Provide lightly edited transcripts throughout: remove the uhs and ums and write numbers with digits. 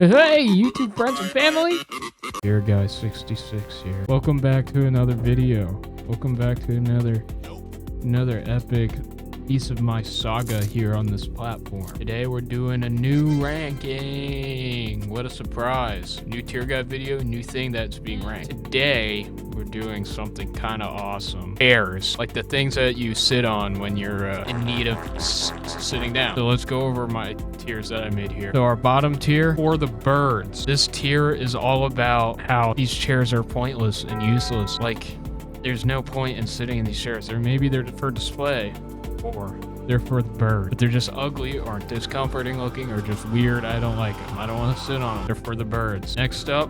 Hey, YouTube friends and family! Here, guys, 66 here. Welcome back to another video. Welcome back to another epic piece of my saga here on this platform. Today, we're doing a new ranking. What a surprise. New tier guide video, new thing that's being ranked. Today, we're doing something kind of awesome. Chairs, like the things that you sit on when you're in need of sitting down. So let's go over my tiers that I made here. So our bottom tier, for the birds. This tier is all about how these chairs are pointless and useless. Like, there's no point in sitting in these chairs. Maybe they're for display, or they're for the bird, but they're just ugly or discomforting looking or just weird. I don't like them. I don't want to sit on them. They're for the birds. Next up,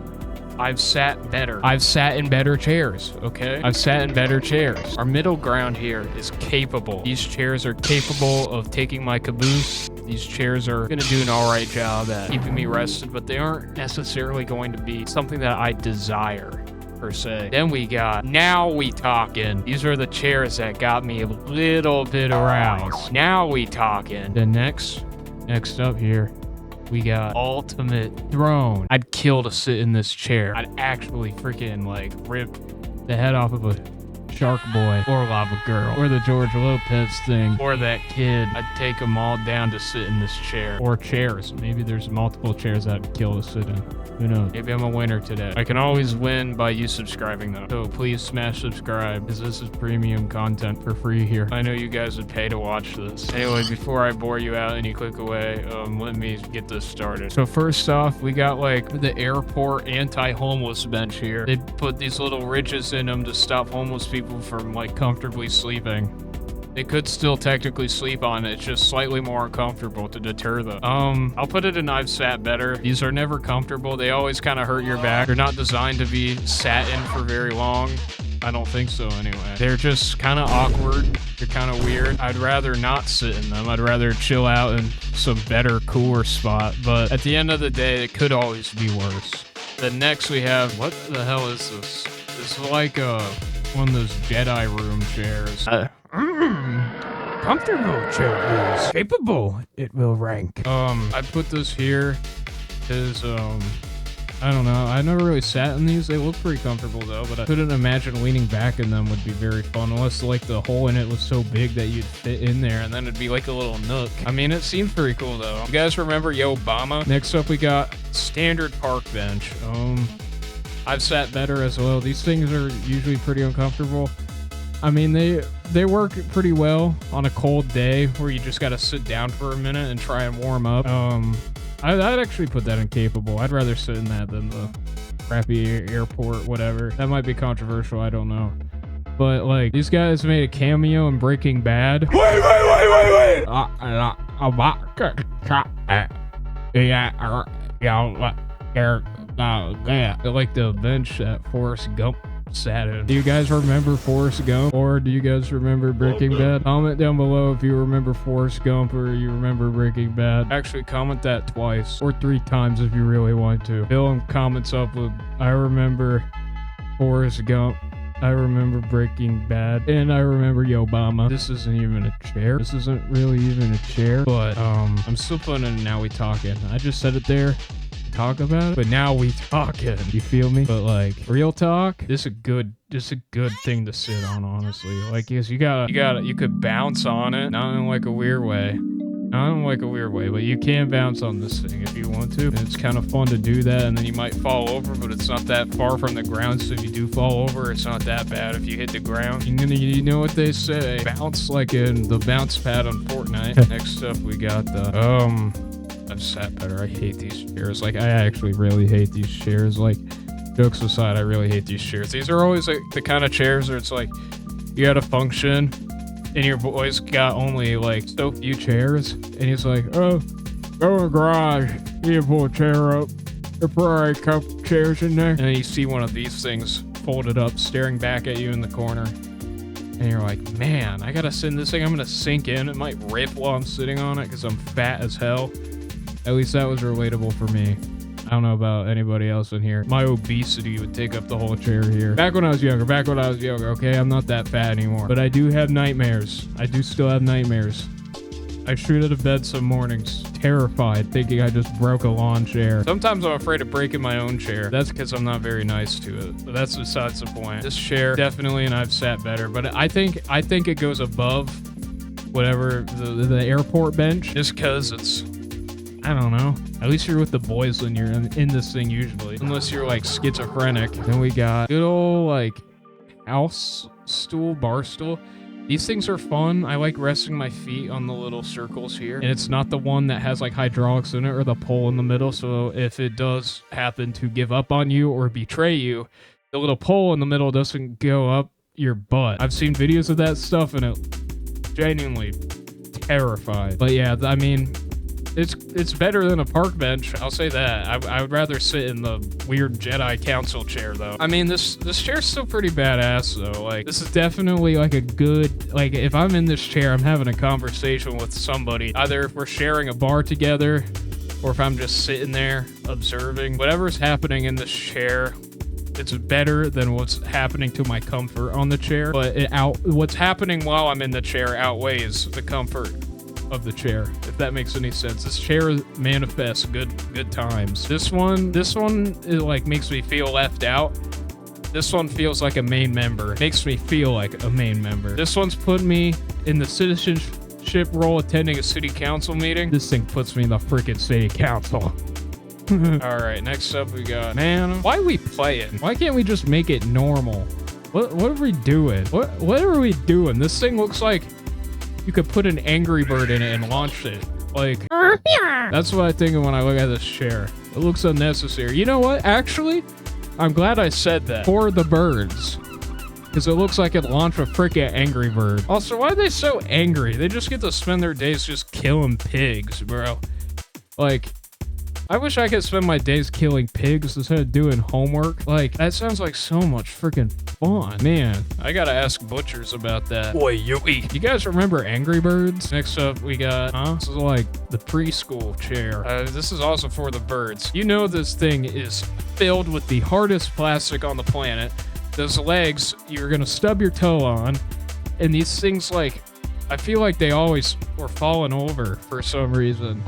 I've sat better. I've sat in better chairs, okay? I've sat in better chairs. Our middle ground here is capable. These chairs are capable of taking my caboose. These chairs are gonna do an all right job at keeping me rested, but they aren't necessarily going to be something that I desire, per se. Then we got Now We Talkin'. These are the chairs that got me a little bit aroused. Now We Talkin'. The next up here, we got Ultimate Throne. I'd kill to sit in this chair. I'd actually freaking like rip the head off of a Shark Boy or Lava Girl or the George Lopez thing or that kid. I'd take them all down to sit in this chair, or chairs. Maybe there's multiple chairs I'd kill to sit in. Who knows? Maybe I'm a winner today. I can always win by you subscribing though. So please smash subscribe, because this is premium content for free here. I know you guys would pay to watch this. Anyway, before I bore you out and you click away, let me get this started. So first off, we got like the airport anti-homeless bench here. They put these little ridges in them to stop homeless people from like comfortably sleeping. They could still technically sleep on it. It's just slightly more uncomfortable to deter them. I'll put it in I've sat better. These are never comfortable. They always kind of hurt your back. They're not designed to be sat in for very long. I don't think so anyway. They're just kind of awkward. They're kind of weird. I'd rather not sit in them. I'd rather chill out in some better, cooler spot. But at the end of the day, it could always be worse. Then next we have, what the hell is this? It's like one of those Jedi room chairs. Comfortable chairs. Capable, it will rank. I put this here because, I don't know. I never really sat in these. They look pretty comfortable though, but I couldn't imagine leaning back in them would be very fun unless like the hole in it was so big that you'd fit in there and then it'd be like a little nook. I mean, it seemed pretty cool though. You guys remember Yo Obama? Next up, we got standard park bench. I've sat better as well. These things are usually pretty uncomfortable. I mean, they work pretty well on a cold day where you just gotta sit down for a minute and try and warm up. I'd actually put that in capable. I'd rather sit in that than the crappy airport, whatever. That might be controversial, I don't know. But like, these guys made a cameo in Breaking Bad. Wait! Like the bench that Forrest Gump sat in. Do you guys remember Forrest Gump, or do you guys remember Breaking Bad? Comment down below if you remember Forrest Gump or you remember Breaking Bad. Actually, comment that twice or 3 times if you really want to. Fill in comments up with I remember Forrest Gump, I remember Breaking Bad, and I remember Yo Obama. This isn't even a chair. This isn't really even a chair, but I'm still putting in Now We Talkin'. I just said it there. Talk about it, but now we talking. You feel me? But like, real talk, this is a good thing to sit on, honestly. Like, yes, you could bounce on it, not in like a weird way. Not in like a weird way, but you can bounce on this thing if you want to. And it's kind of fun to do that, and then you might fall over, but it's not that far from the ground, so if you do fall over, it's not that bad if you hit the ground. You know what they say, bounce like in the bounce pad on Fortnite. Next up, we got the, I've sat better. I hate these chairs. Like, I actually really hate these chairs. Like, jokes aside, I really hate these chairs. These are always like the kind of chairs where it's like, you gotta function, and your boy's got only like so few chairs, and he's like, oh, go in the garage, you pull a chair up, there's probably a couple chairs in there. And then you see one of these things folded up, staring back at you in the corner. And you're like, man, I gotta sit in this thing. I'm gonna sink in. It might rip while I'm sitting on it because I'm fat as hell. At least that was relatable for me. I don't know about anybody else in here. My obesity would take up the whole chair here. Back when I was younger, okay? I'm not that fat anymore. But I do have nightmares. I do still have nightmares. I shoot out of bed some mornings, terrified, thinking I just broke a lawn chair. Sometimes I'm afraid of breaking my own chair. That's because I'm not very nice to it. But that's besides the point. This chair, definitely, and I've sat better. But I think it goes above whatever the airport bench, just because it's, I don't know. At least you're with the boys when you're in this thing usually. Unless you're like schizophrenic. Then we got good old like house stool, bar stool. These things are fun. I like resting my feet on the little circles here. And it's not the one that has like hydraulics in it or the pole in the middle. So if it does happen to give up on you or betray you, the little pole in the middle doesn't go up your butt. I've seen videos of that stuff and it genuinely terrified. But yeah, I mean, it's better than a park bench, I'll say that. I would rather sit in the weird Jedi Council chair, though. I mean, this chair's still pretty badass, though. Like, this is definitely, like, a good... Like, if I'm in this chair, I'm having a conversation with somebody. Either if we're sharing a bar together, or if I'm just sitting there observing. Whatever's happening in this chair, it's better than what's happening to my comfort on the chair. But what's happening while I'm in the chair outweighs the comfort of the chair, if that makes any sense. This chair manifests good times. This one it like makes me feel left out. This one feels like a main member. Makes me feel like a main member. This one's put me in the citizenship role attending a city council meeting. This thing puts me in the freaking city council. All right, next up we got, man, why are we playing? Why can't we just make it normal? What are we doing? What are we doing? This thing looks like you could put an Angry Bird in it and launch it. Like, that's what I think of when I look at this chair. It looks unnecessary. You know what? Actually, I'm glad I said that. For the birds. Because it looks like it launched a freaking Angry Bird. Also, why are they so angry? They just get to spend their days just killing pigs, bro. Like, I wish I could spend my days killing pigs instead of doing homework. Like, that sounds like so much freaking fun. Man, I gotta ask butchers about that. Boy, you guys remember Angry Birds? Next up, we got, this is like the preschool chair. This is also for the birds. You know this thing is filled with the hardest plastic on the planet. Those legs, you're gonna stub your toe on. And these things, like, I feel like they always were falling over for some reason.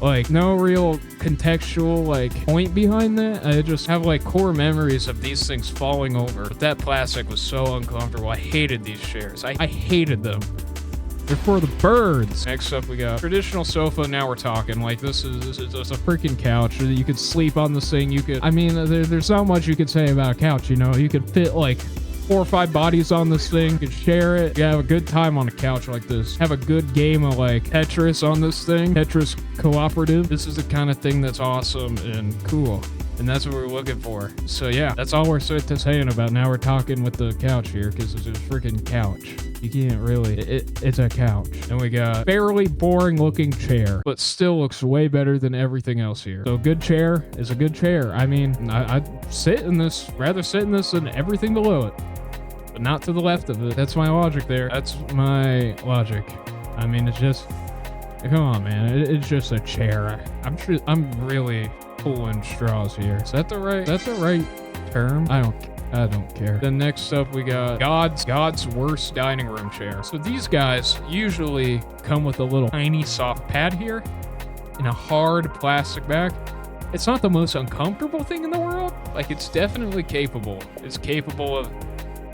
Like, no real contextual, like, point behind that. I just have, like, core memories of these things falling over. But that plastic was so uncomfortable. I hated these chairs. I hated them. They're for the birds. Next up, we got traditional sofa. Now we're talking. Like, this is a freaking couch. You could sleep on this thing. You could, I mean, there's not much you could say about a couch, you know? You could fit, like, 4 or 5 bodies on this thing. You can share it. You have a good time on a couch like this. Have a good game of like Tetris on this thing. Tetris cooperative. This is the kind of thing that's awesome and cool. And that's what we're looking for. So yeah, that's all we're saying about. Now we're talking with the couch here because it's a freaking couch. You can't really, it's a couch. And we got fairly boring looking chair, but still looks way better than everything else here. So a good chair is a good chair. I mean, I'd rather sit in this than everything below it. But not to the left of it. That's my logic there. That's my logic. I mean, it's just, come on, man. It's just a chair. I'm really pulling straws here. Is that the right term? I don't care. Then next up we got God's worst dining room chair. So these guys usually come with a little tiny soft pad here and a hard plastic back. It's not the most uncomfortable thing in the world. Like, it's definitely capable. It's capable of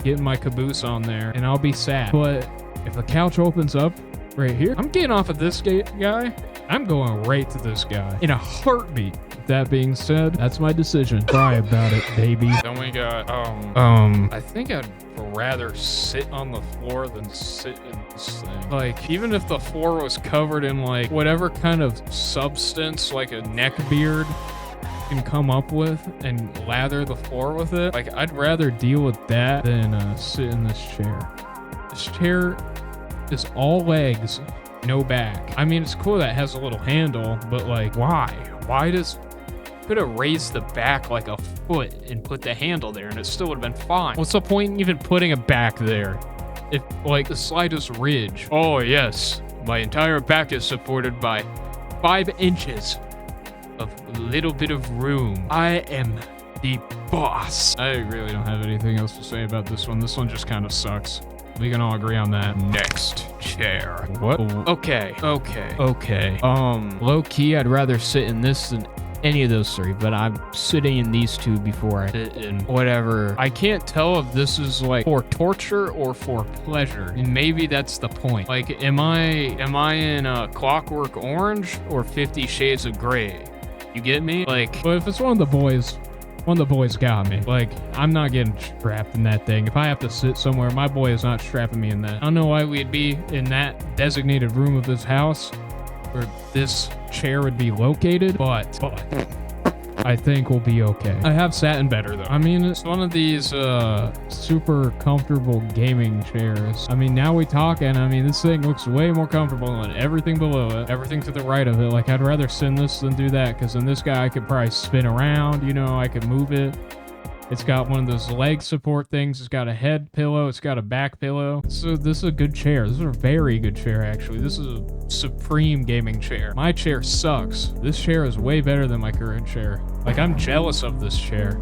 getting my caboose on there and I'll be sad. But if the couch opens up right here, I'm getting off of this guy. I'm going right to this guy in a heartbeat. That being said, that's my decision. Cry about it, baby. Then we got, I think I'd rather sit on the floor than sit in this thing. Like, even if the floor was covered in like whatever kind of substance, like a neck beard can come up with, and lather the floor with it, like, I'd rather deal with that than sit in this chair. This chair is all legs, no back. I mean, it's cool that it has a little handle, but like, why could have raised the back like a foot and put the handle there and it still would have been fine. What's the point in even putting a back there if like the slightest ridge? Oh yes, my entire back is supported by 5 inches of little bit of room. I am the boss. I really don't have anything else to say about this one. This one just kind of sucks. We can all agree on that. Next chair. What? Okay. Low key, I'd rather sit in this than any of those three, but I'm sitting in these two before I sit in whatever. I can't tell if this is like for torture or for pleasure, and maybe that's the point. Like, am I in Clockwork Orange or 50 Shades of Grey? You get me? Like, but if it's one of the boys got me. Like, I'm not getting strapped in that thing. If I have to sit somewhere, my boy is not strapping me in that. I don't know why we'd be in that designated room of this house where this chair would be located, but I think we'll be okay. I have sat in better though. I mean, it's one of these super comfortable gaming chairs. I mean, now we talking. I mean, this thing looks way more comfortable than everything below it, everything to the right of it. Like, I'd rather sit in this than do that, because in this guy I could probably spin around, you know, I could move it. It's got one of those leg support things. It's got a head pillow. It's got a back pillow. So this is a good chair. This is a very good chair, actually. This is a supreme gaming chair. My chair sucks. This chair is way better than my current chair. Like, I'm jealous of this chair.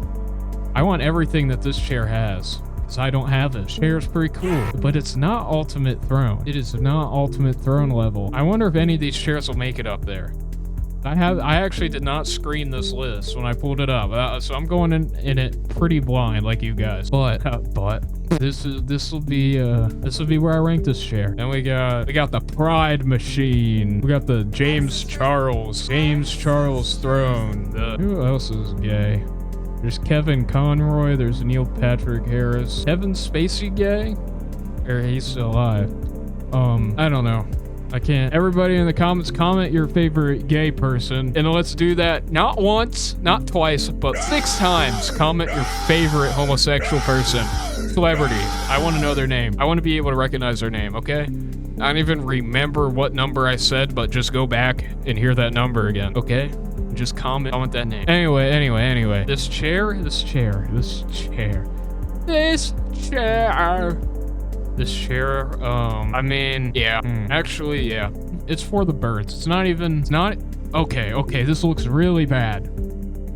I want everything that this chair has, because I don't have it. This chair is pretty cool, but it's not Ultimate Throne. It is not Ultimate Throne level. I wonder if any of these chairs will make it up there. I actually did not screen this list when I pulled it up, so I'm going in it pretty blind, like you guys. But this will be where I rank this chair. And we got the Pride Machine. We got the James Charles throne. Who else is gay? There's Kevin Conroy. There's Neil Patrick Harris. Kevin Spacey gay? Or he's still alive? I don't know. I can't. Everybody in the comments, comment your favorite gay person. And let's do that not once, not twice, but 6 times. Comment your favorite homosexual person. Celebrity. I want to know their name. I want to be able to recognize their name, okay? I don't even remember what number I said, but just go back and hear that number again, okay? Just comment that name. Anyway. This chair. I mean, yeah. Actually, yeah. It's for the birds. It's not. Okay, this looks really bad.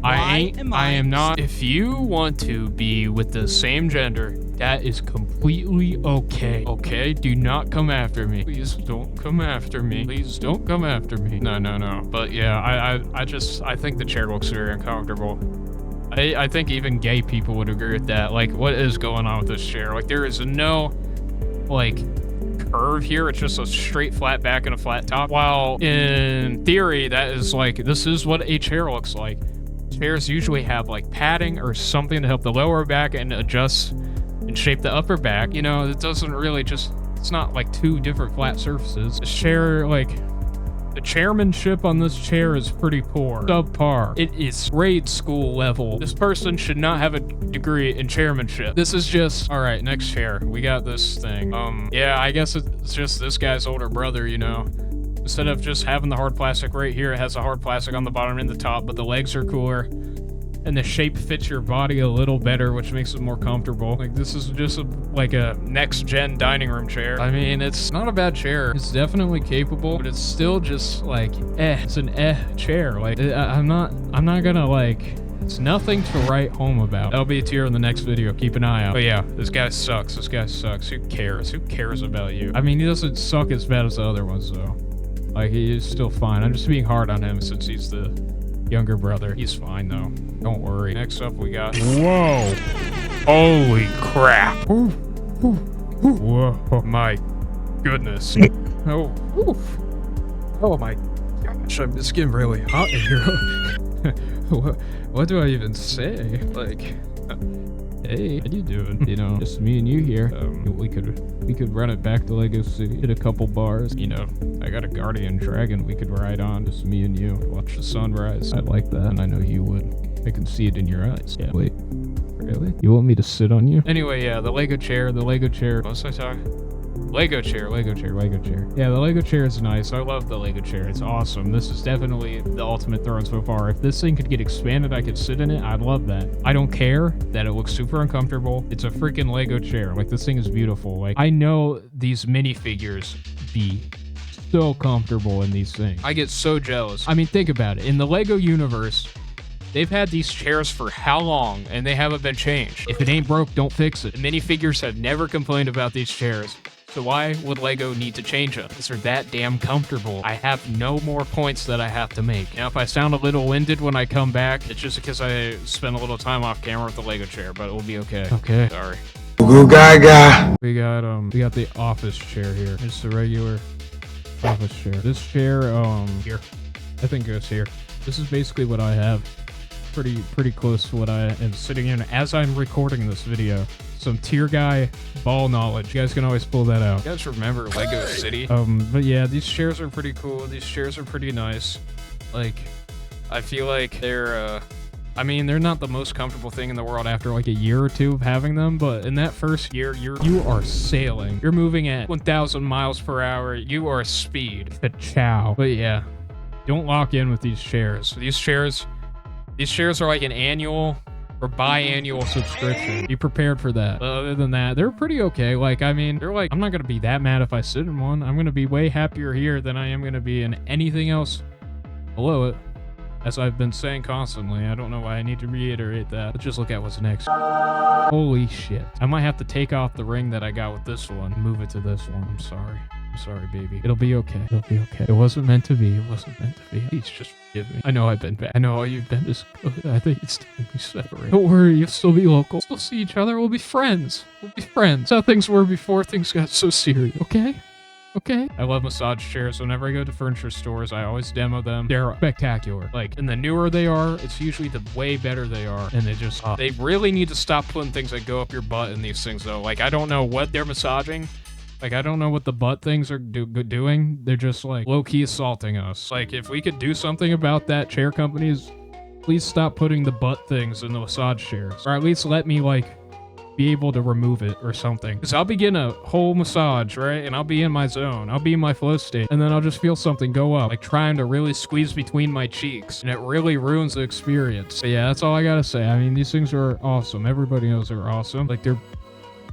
I am not. If you want to be with the same gender, that is completely okay. Okay? Do not come after me. Please don't come after me. No. But yeah, I think the chair looks very uncomfortable. I think even gay people would agree with that. Like, what is going on with this chair? Like, there is no like curve here. It's just a straight flat back and a flat top, while in theory this is what a chair looks like. Chairs usually have like padding or something to help the lower back and adjust and shape the upper back. You know, it doesn't really it's not like 2 different flat surfaces. This chair, like, the chairmanship on this chair is pretty poor. Subpar. It is grade school level. This person should not have a degree in chairmanship. This is just... Alright, next chair. We got this thing. Yeah, I guess it's just this guy's older brother, you know. Instead of just having the hard plastic right here, it has a hard plastic on the bottom and the top, but the legs are cooler. And the shape fits your body a little better, which makes it more comfortable. Like, this is just like a next-gen dining room chair. I mean, it's not a bad chair. It's definitely capable, but it's still just like, it's an chair. Like, I'm not gonna, like, it's nothing to write home about. That'll be a tier in the next video. Keep an eye out. But yeah, this guy sucks. Who cares? Who cares about you? I mean, he doesn't suck as bad as the other ones, though. Like, he is still fine. I'm just being hard on him since he's the younger brother. He's fine though. Don't worry. Next up we got... Whoa! Holy crap! Whoa! My goodness! Oh my gosh! It's getting really hot in here. What do I even say? Like, hey, how you doing? You know, just me and you here. We could run it back to Lego City, hit a couple bars. You know, I got a guardian dragon we could ride on, just me and you, watch the sunrise. I'd like that, and I know you would. I can see it in your eyes. Yeah. Wait, really? You want me to sit on you? Anyway, yeah, the Lego chair. What was I talking? Lego chair. Yeah, the Lego chair is nice. I love the Lego chair. It's awesome. This is definitely the ultimate throne so far. If this thing could get expanded, I could sit in it. I'd love that. I don't care that it looks super uncomfortable. It's a freaking Lego chair. Like, this thing is beautiful. Like, I know these minifigures be so comfortable in these things. I get so jealous. I mean, think about it. In the Lego universe, They've had these chairs for how long, and they haven't been changed. If it ain't broke, don't fix it. The minifigures have never complained about these chairs. So why would LEGO need to change them? Because they're that damn comfortable. I have no more points that I have to make. Now, if I sound a little winded when I come back, it's just because I spent a little time off camera with the LEGO chair, but it will be okay. Okay. Sorry. Goo gaga. We got the office chair here. It's the regular office chair. This chair, here. I think goes here. This is basically what I have. Pretty close to what I am sitting in as I'm recording this video. Some tier guy ball knowledge. You guys can always pull that out. You guys remember Lego City? But yeah, these chairs are pretty cool. These chairs are pretty nice. Like, I feel like they're, I mean, they're not the most comfortable thing in the world after like a year or two of having them, but in that first year, you are sailing. You're moving at 1,000 miles per hour. You are speed. Ciao. But yeah, don't lock in with these chairs. These chairs are like an annual or biannual subscription. Be prepared for that. But other than that, they're pretty okay. Like, I mean, they're like, I'm not going to be that mad if I sit in one. I'm going to be way happier here than I am going to be in anything else below it. As I've been saying constantly. I don't know why I need to reiterate that. Let's just look at what's next. Holy shit. I might have to take off the ring that I got with this one and move it to this one. I'm sorry. I'm sorry, baby. It'll be okay. It'll be okay. It wasn't meant to be. It wasn't meant to be. Please just forgive me. I know I've been bad. I know all you've been is good. I think it's time we separate. Don't worry. You'll still be local. We'll still see each other. We'll be friends. We'll be friends. That's how things were before things got so serious. Okay? Okay. I love massage chairs. Whenever I go to furniture stores, I always demo them. They're spectacular. Like, and the newer they are, it's usually the way better they are. And they just, they really need to stop putting things that go up your butt in these things, though. Like, I don't know what they're massaging. Like, I don't know what the butt things are doing. They're just, like, low-key assaulting us. Like, if we could do something about that, chair companies, please stop putting the butt things in the massage chairs. Or at least let me, like, be able to remove it or something. Because I'll be getting a whole massage, right? And I'll be in my zone. I'll be in my flow state. And then I'll just feel something go up. Like, trying to really squeeze between my cheeks. And it really ruins the experience. But yeah, that's all I gotta say. I mean, these things are awesome. Everybody knows they're awesome. Like, they're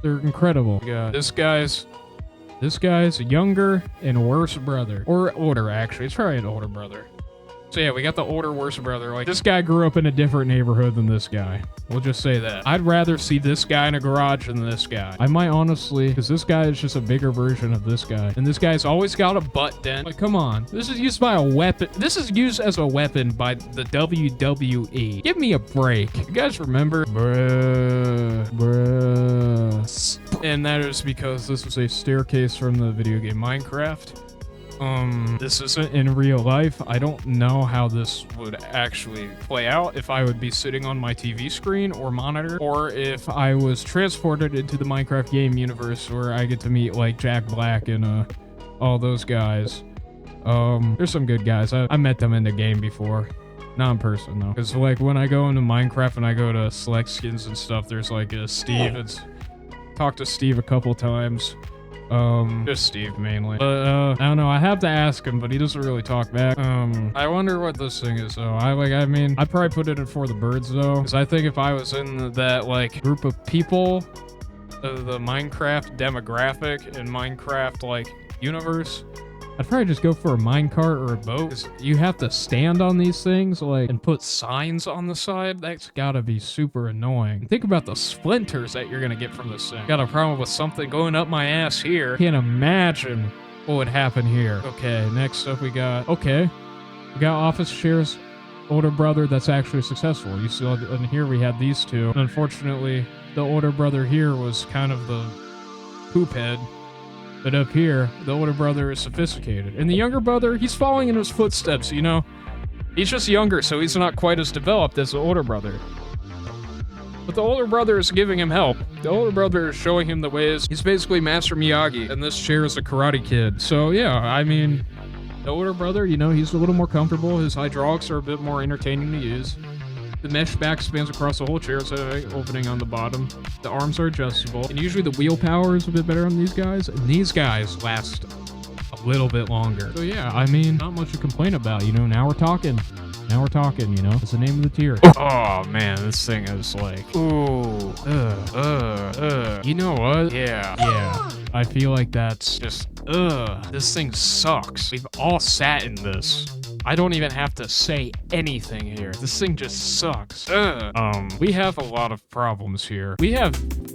incredible. Yeah, this guy's younger and worse brother. Or older, actually. It's probably an older brother. So yeah, we got the older, worse brother. Like, this guy grew up in a different neighborhood than this guy. We'll just say that. I'd rather see this guy in a garage than this guy. I might honestly, because this guy is just a bigger version of this guy. And this guy's always got a butt dent. Like, come on. This is used by a weapon. This is used as a weapon by the WWE. Give me a break. You guys remember? Bruh. And that is because this was a staircase from the video game Minecraft. This isn't in real life. I don't know how this would actually play out, if I would be sitting on my TV screen or monitor, or if I was transported into the Minecraft game universe where I get to meet, like, Jack Black and, all those guys. There's some good guys. I met them in the game before. Not in person, though. Because, like, when I go into Minecraft and I go to select skins and stuff, there's, like, Steve. Talked to Steve a couple times. Just Steve mainly. But, I don't know, I have to ask him, but he doesn't really talk back. I wonder what this thing is, though. I mean, I'd probably put it in For the Birds, though, because I think if I was in that, like, group of people, the Minecraft demographic and Minecraft, like, universe, I'd probably just go for a minecart or a boat. 'Cause you have to stand on these things, like, and put signs on the side. That's gotta be super annoying. Think about the splinters that you're gonna get from this thing. Got a problem with something going up my ass here. Can't imagine what would happen here. Okay, next up we got office chairs. Older brother that's actually successful. You saw, and here we had these two. And unfortunately, the older brother here was kind of the poop head. But up here, the older brother is sophisticated. And the younger brother, he's following in his footsteps, you know? He's just younger, so he's not quite as developed as the older brother. But the older brother is giving him help. The older brother is showing him the ways. He's basically Master Miyagi, and this chair is a Karate Kid. So yeah, I mean, the older brother, you know, he's a little more comfortable. His hydraulics are a bit more entertaining to use. The mesh back spans across the whole chair, so opening on the bottom. The arms are adjustable. And usually the wheel power is a bit better on these guys. And these guys last a little bit longer. So yeah, I mean, not much to complain about, you know. Now we're talking. Now we're talking, you know. That's the name of the tier. Oh man, this thing is like, ooh, you know what? Yeah. I feel like that's just, this thing sucks. We've all sat in this. I don't even have to say anything here. This thing just sucks. We have a lot of problems here. We have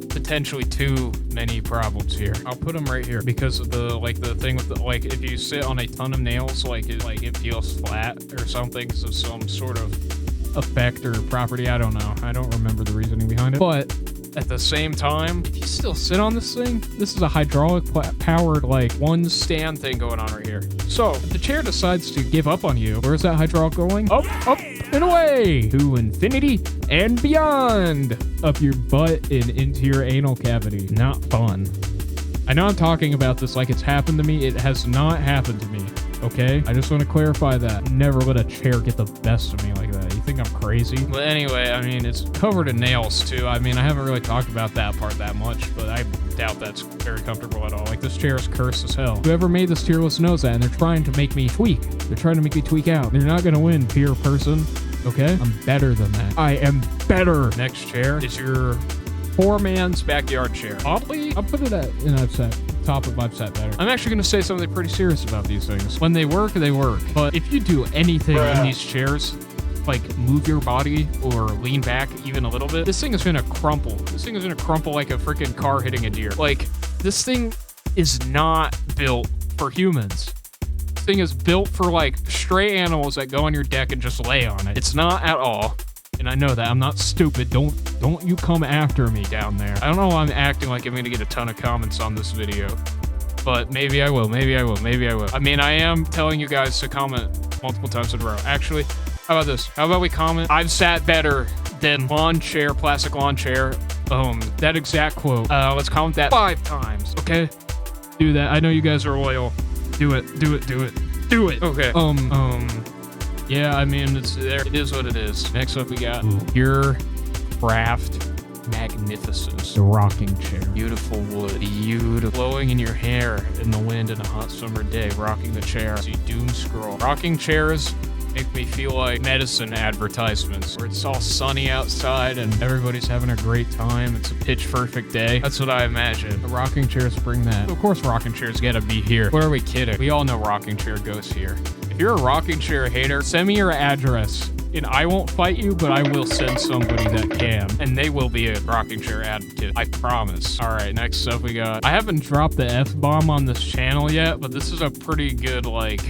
potentially too many problems here. I'll put them right here because of the thing with the, like, if you sit on a ton of nails, it feels flat or something, so some sort of effect or property. I don't know. I don't remember the reasoning behind it. But at the same time, if you still sit on this thing, this is a hydraulic powered, like, one stand thing going on right here. So if the chair decides to give up on you, where's that hydraulic going? Up, and away to infinity and beyond, up your butt and into your anal cavity. Not fun. I know I'm talking about this like it's happened to me. It has not happened to me. Okay? I just want to clarify that. Never let a chair get the best of me like that. You think I'm crazy? But anyway, I mean, it's covered in nails too. I mean, I haven't really talked about that part that much, but I doubt that's very comfortable at all. Like, this chair is cursed as hell. Whoever made this tier list knows that, and they're trying to make me tweak. They're trying to make me tweak out. They're not gonna win, peer person. Okay? I'm better than that. I am better. Next chair is your poor man's backyard chair. Oddly, I'll put it at an upset. Top of my set better. I'm actually going to say something pretty serious about these things. When they work, they work. But if you do anything in these chairs, like move your body or lean back even a little bit, this thing is going to crumple. This thing is going to crumple like a freaking car hitting a deer. Like, this thing is not built for humans. This thing is built for, like, stray animals that go on your deck and just lay on it. It's not at all. And I know that. I'm not stupid. Don't you come after me down there. I don't know why I'm acting like I'm going to get a ton of comments on this video. But maybe I will. Maybe I will. Maybe I will. I mean, I am telling you guys to comment multiple times in a row. Actually, how about this? How about we comment? I've sat better than lawn chair, plastic lawn chair. That exact quote. Let's comment that 5 times. Okay? Do that. I know you guys are loyal. Do it. Do it. Do it. Do it. Okay. Yeah, I mean, it's there. It is what it is. Next up, we got pure craft magnificence. The rocking chair. Beautiful wood. Beautiful. Blowing in your hair in the wind in a hot summer day. Rocking the chair as you doom scroll. Rocking chairs make me feel like medicine advertisements where it's all sunny outside and everybody's having a great time. It's a pitch perfect day. That's what I imagine. The rocking chairs bring that. Of course, rocking chairs gotta be here. What are we kidding? We all know rocking chair goes here. If you're a rocking chair hater, send me your address. And I won't fight you, but I will send somebody that can. And they will be a rocking chair advocate. I promise. All right, next up we got... I haven't dropped the F-bomb on this channel yet, but this is a pretty good, like...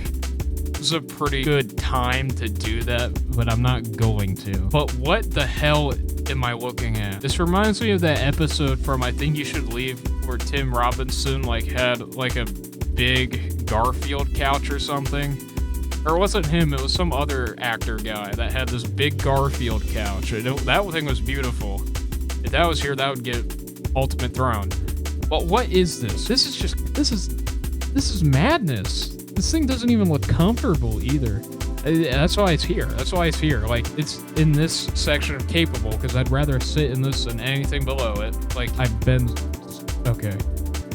This is a pretty good time to do that, but I'm not going to. But what the hell am I looking at? This reminds me of that episode from I Think You Should Leave where Tim Robinson, like, had, like, a big Garfield couch or something. Or it wasn't him, it was some other actor guy that had this big Garfield couch. That thing was beautiful. If that was here, that would get Ultimate Throne. But what is this? This is madness. This thing doesn't even look comfortable either. That's why it's here. That's why it's here. Like, it's in this section of capable, because I'd rather sit in this than anything below it. Like, I've been... Okay.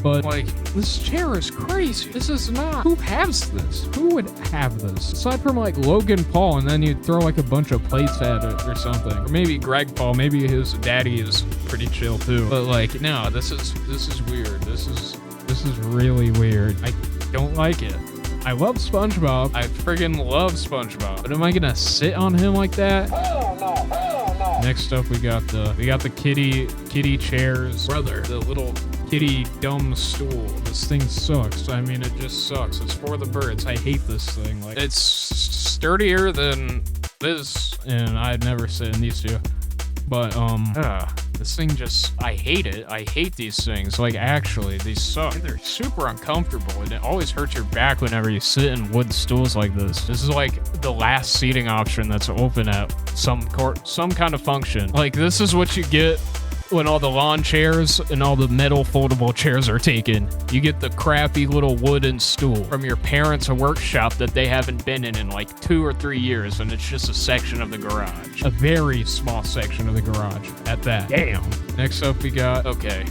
But, like, this chair is crazy. This is not... Who has this? Who would have this? Aside from, like, Logan Paul, and then you'd throw, like, a bunch of plates at it or something. Or maybe Greg Paul. Maybe his daddy is pretty chill, too. But, like, no, this is weird. This is really weird. I don't like it. I love SpongeBob. I friggin' love SpongeBob. But am I gonna sit on him like that? Hell no, hell no. Next up, we got the kitty chairs. Brother, the little kitty dumb stool. This thing sucks. I mean, it just sucks. It's for the birds. I hate this thing. Like, it's sturdier than this, and I'd never sit in these two. But, this thing just, I hate it. I hate these things. Like, actually, these suck. They're super uncomfortable, and it always hurts your back whenever you sit in wood stools like this. This is like the last seating option that's open at some kind of function. Like, this is what you get when all the lawn chairs and all the metal foldable chairs are taken. You get the crappy little wooden stool from your parents' workshop that they haven't been in like 2 or 3 years, and it's just a section of the garage. A very small section of the garage at that. Damn. Next up we got, okay.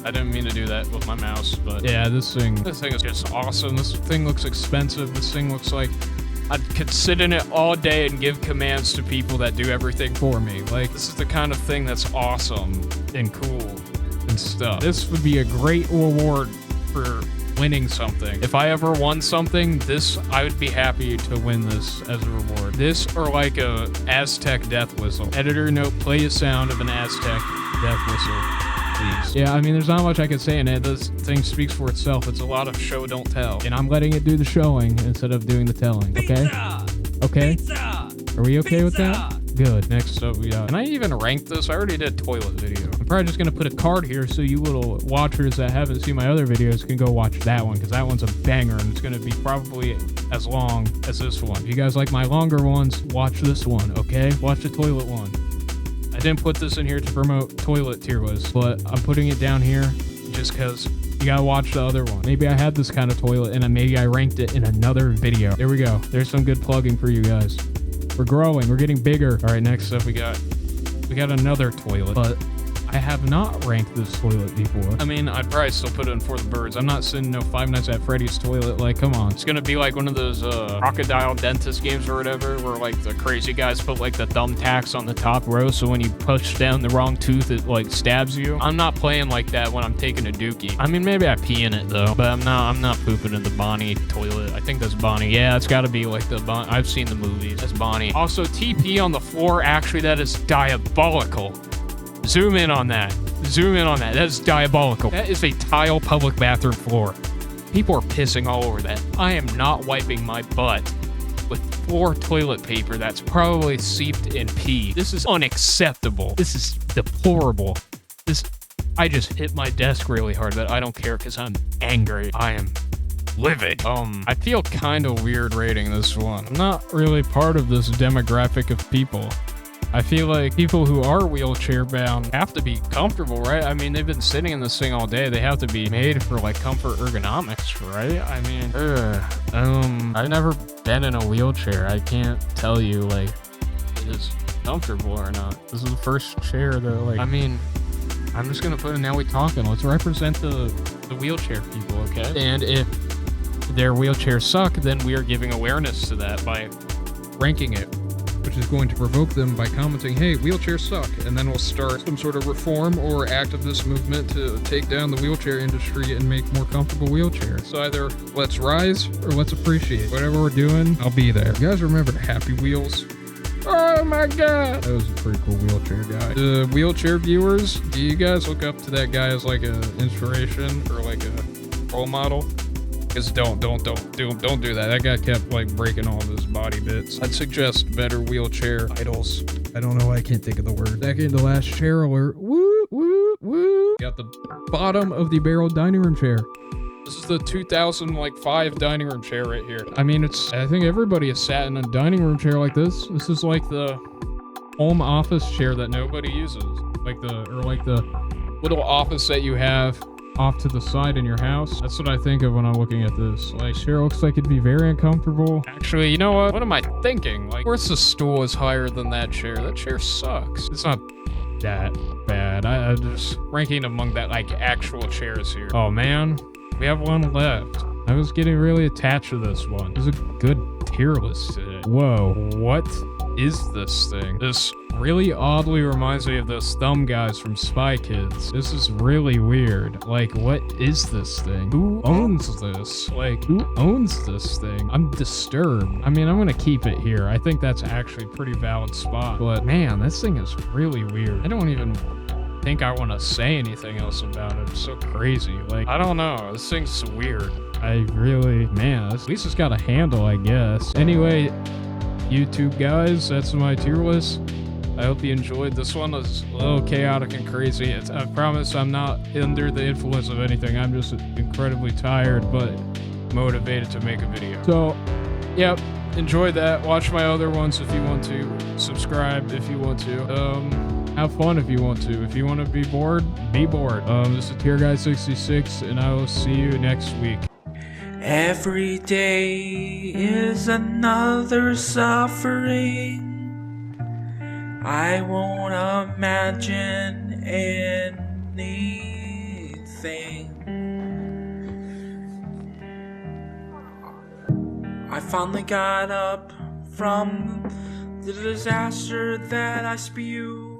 I didn't mean to do that with my mouse, but yeah, this thing is just awesome. This thing looks expensive. This thing looks like I could sit in it all day and give commands to people that do everything for me. Like, this is the kind of thing that's awesome and cool and stuff. This would be a great reward for winning something. If I ever won something, this, I would be happy to win this as a reward. This or like a Aztec death whistle. Editor note, play a sound of an Aztec death whistle, please. Yeah, I mean, there's not much I can say in it. This thing speaks for itself. It's a lot of show, don't tell. And I'm letting it do the showing instead of doing the telling, okay? Okay? Are we okay with that? Good. Next up, we got... Can I even rank this? I already did toilet video. I'm probably just gonna put a card here so you little watchers that haven't seen my other videos can go watch that one, because that one's a banger, and it's gonna be probably as long as this one. If you guys like my longer ones, watch this one, okay? Watch the toilet one. I didn't put this in here to promote toilet tier list, but I'm putting it down here just because you gotta watch the other one. Maybe I had this kind of toilet, and maybe I ranked it in another video. There we go. There's some good plugging for you guys. We're growing. We're getting bigger. All right, next up we got another toilet, but I have not ranked this toilet before. I mean, I'd probably still put it in for the birds. I'm not sending no Five Nights at Freddy's toilet. Like, come on. It's gonna be like one of those crocodile dentist games or whatever, where like the crazy guys put like the thumbtacks on the top row, so when you push down the wrong tooth, it like stabs you. I'm not playing like that when I'm taking a dookie. I mean, maybe I pee in it though, but I'm not pooping in the Bonnie toilet. I think that's Bonnie. Yeah, it's gotta be like the Bonnie. I've seen the movies. That's Bonnie. Also, TP on the floor. Actually, that is diabolical. Zoom in on that. Zoom in on that. That is diabolical. That is a tile public bathroom floor. People are pissing all over that. I am not wiping my butt with floor toilet paper that's probably seeped in pee. This is unacceptable. This is deplorable. I just hit my desk really hard, but I don't care because I'm angry. I am livid. I feel kind of weird rating this one. I'm not really part of this demographic of people. I feel like people who are wheelchair bound have to be comfortable, right? I mean, they've been sitting in this thing all day. They have to be made for like comfort ergonomics, right? I mean, I've never been in a wheelchair. I can't tell you like it is comfortable or not. This is the first chair that like, I mean, I'm just gonna put in Now We Talking. Let's represent the wheelchair people, okay? And if their wheelchairs suck, then we are giving awareness to that by ranking it, which is going to provoke them by commenting, hey, wheelchairs suck, and then we'll start some sort of reform or activist movement to take down the wheelchair industry and make more comfortable wheelchairs. So either let's rise or let's appreciate. Whatever we're doing, I'll be there. You guys remember Happy Wheels? Oh my god! That was a pretty cool wheelchair guy. The wheelchair viewers, do you guys look up to that guy as like an inspiration or like a role model? Because don't do that. That guy kept like breaking all of his body bits. I'd suggest better wheelchair idols. I don't know why I can't think of the word. Second to last chair alert. Woo, woo, woo. Got the bottom of the barrel dining room chair. This is the 2005 dining room chair right here. I mean, I think everybody has sat in a dining room chair like this. This is like the home office chair that nobody uses. Like the little office that you have off to the side in your house. That's what I think of when I'm looking at this. Like, chair looks like it'd be very uncomfortable. Actually, you know what? What am I thinking? Like, of course the stool is higher than that chair. That chair sucks. It's not that bad. I'm just ranking among that, like, actual chairs here. Oh, man. We have one left. I was getting really attached to this one. There's a good tier list today. Whoa, what is this thing? This really oddly reminds me of those thumb guys from Spy Kids. This is really weird. Like, what is this thing? Who owns this? Like, who owns this thing? I'm disturbed. I mean, I'm gonna keep it here. I think that's actually a pretty valid spot. But man, this thing is really weird. I don't even think I want to say anything else about it. It's so crazy. Like, I don't know. This thing's weird. Man, at least it's got a handle, I guess. Anyway, YouTube guys, that's my tier list. I hope you enjoyed. This one was a little chaotic and crazy. I promise I'm not under the influence of anything. I'm just incredibly tired, but motivated to make a video. So, yep, enjoy that. Watch my other ones if you want to. Subscribe if you want to. Have fun if you want to. If you want to be bored, be bored. This is Tier Guy 66, and I will see you next week. Every day is another suffering. I won't imagine anything. I finally got up from the disaster that I spewed.